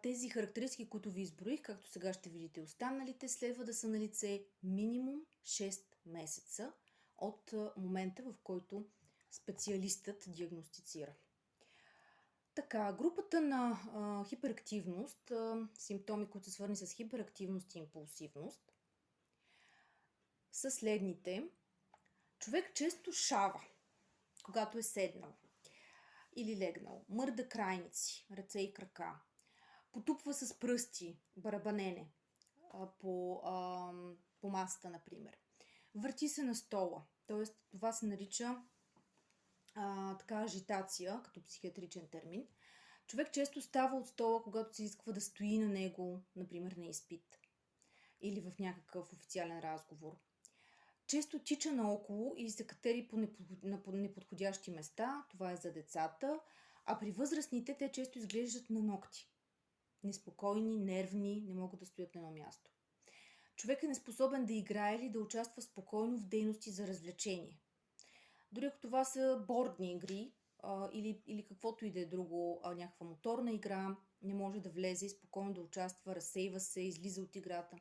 тези характеристики, които ви изброих, както сега ще видите останалите, следва да са на лице минимум 6 месеца от момента, в който специалистът диагностицира. Така, групата на хиперактивност, симптоми, които са свързани с хиперактивност и импулсивност, са следните. Човек често шава, когато е седнал или легнал, мърда крайници, ръце и крака, потупва с пръсти, барабанене по масата, например. Върти се на стола, т.е. това се нарича ажитация, като психиатричен термин. Човек често става от стола, когато се изисква да стои на него, например на изпит или в някакъв официален разговор. Често тича наоколо и се катери по неподходящи места, това е за децата, а при възрастните те често изглеждат на нокти. Неспокойни, нервни, не могат да стоят на едно място. Човек е неспособен да играе или да участва спокойно в дейности за развлечение. Дори ако това са бордни игри или каквото и да е друго, някаква моторна игра, не може да влезе и спокойно да участва, разсейва се, излиза от играта.